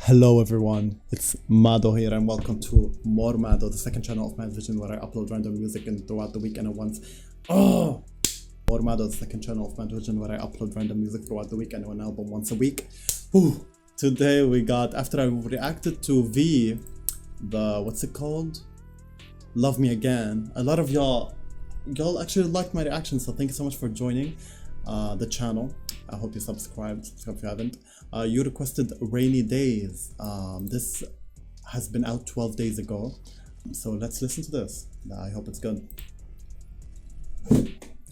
Hello everyone, it's Mado here and welcome to More Mado, the second channel of my vision where I upload random music and throughout the week and at once. More Mado, the second channel of my vision where I upload random music throughout the week and one album once a week. Today we got, after I reacted to V, the, what's it called? Love Me Again. A lot of y'all actually liked my reaction, so thank you so much for joining the channel. I hope you subscribe if you haven't. You requested Rainy Days. This has been out 12 days ago, so let's listen to this. I hope it's good.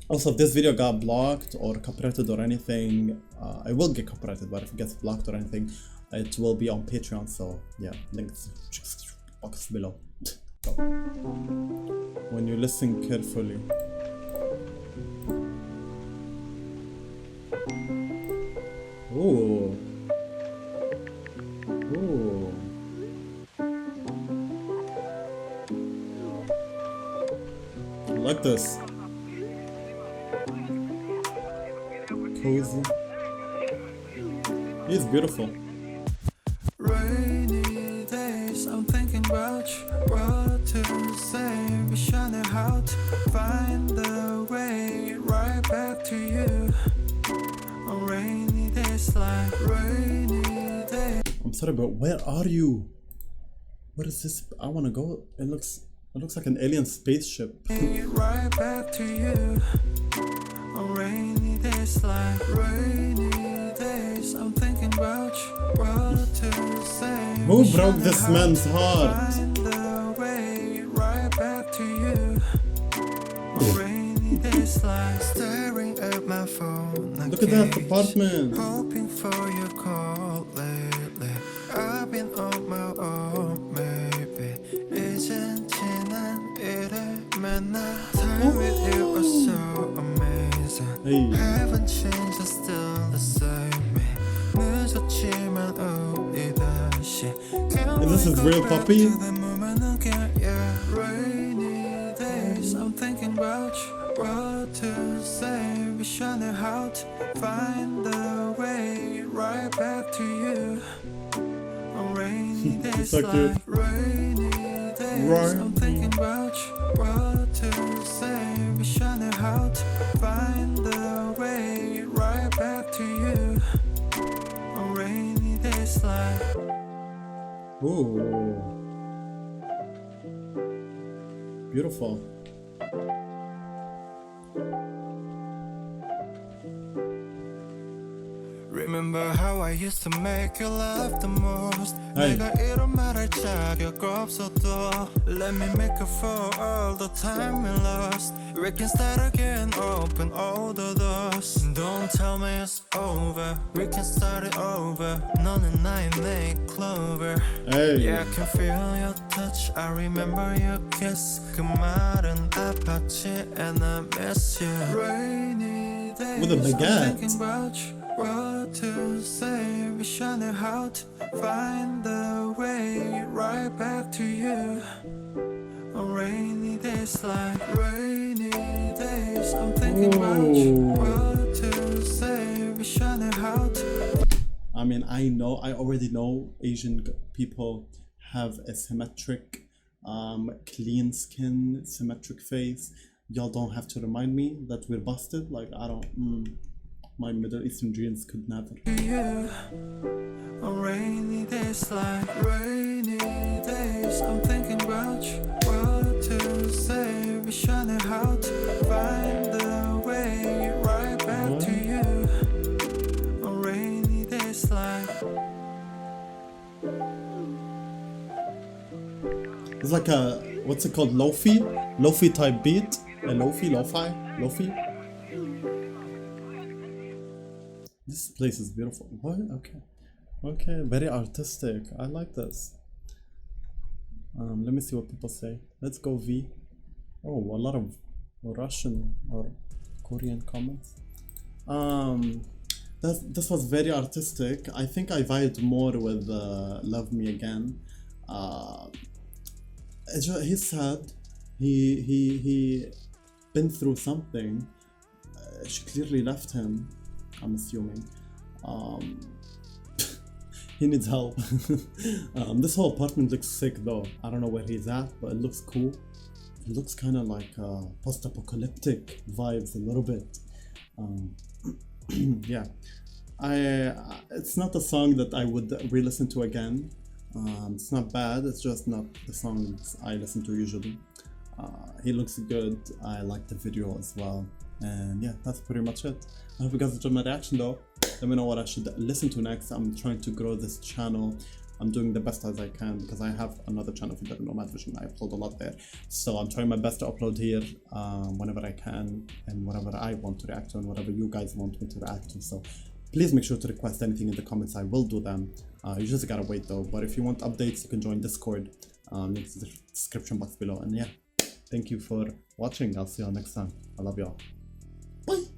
Also, if this video got blocked or copyrighted or anything, it will get copyrighted, but if it gets blocked or anything, it will be on Patreon, so yeah, links box below. When you listen carefully. Ooh. Ooh. I like this. Cozy. He's beautiful. Rainy days, I'm thinking about you. What to say, wish I knew how to find the way right back to you. On rainy days like rainy days. I'm sorry, but where are you? What is this? I wanna go. It looks like an alien spaceship. Right back to you. On rainy days like rainy days, I'm thinking about you. What to say. Who broke this man's heart? Find the way right back to you. On rainy days like staring at my phone. Look at that apartment. Hoping for your call lately. I've been on my own, maybe. 이젠 지난 일에 맨날 time with you was so amazing. Hey. Haven't changed, I'm still the same. 늦었지만 우리 다시. Is this his real puppy? Yeah, rainy days, I'm thinking about you. What to say, wish I knew how to find the way right back to you. On rainy days So cute. like rainy days, I'm thinking about you. What to say, wish I knew how to find the way right back to you. On rainy days like. Ooh. Beautiful. Remember how I used to make you laugh the most. Hey. 내가 이런 말할 자격 없어도 let me make up for all the time we lost. We can start again, open all the doors. Don't tell me it's over, we can start it over. 너는 나의 내 clover. Hey. Yeah, I can feel your touch, I remember your kiss. 그 말은 아팠지 and I miss you. Rainy days, With a baguette. I'm thinking about you. What to say, wish I knew how to find the way right back to you. On rainy days like rainy days, I'm thinking about you. What to say, wish I knew how to. I mean, I already know Asian people have a symmetric, clean skin, symmetric face. Y'all don't have to remind me that we're busted. Like, I don't, my Middle Eastern genes could never. You. On rainy days like rainy days, I'm thinking about you. What to say, wish I knew how to find the way right back to you. On rainy days like. It's like a, what's it called, Lo-fi type beat. A lo-fi. This place is beautiful. What? Okay, very artistic. I like this. Let me see what people say. Let's go V. Oh, a lot of Russian or Korean comments. This was very artistic. I think I vibed more with Love Me Again. He's sad. He been through something. She clearly left him, I'm assuming. he needs help. This whole apartment looks sick though. I don't know where he's at, but it looks cool. It looks kind of like post-apocalyptic vibes a little bit. Yeah, it's not a song that I would re-listen to again. It's not bad, it's just not the songs I listen to usually. He looks good, I like the video as well, and yeah, that's pretty much it. I hope you guys enjoyed my reaction though. Let me know what I should listen to next. I'm trying to grow this channel. I'm doing the best as I can because I have another channel, if you didn't know, Mad Vision. I upload a lot there, so I'm trying my best to upload here whenever I can and whatever I want to react to and whatever you guys want me to react to. So please make sure to request anything in the comments. I will do them. You just gotta wait though. But if you want updates, you can join Discord. Links in the description box below. And yeah, thank you for watching. I'll see you all next time. I love y'all. Bye.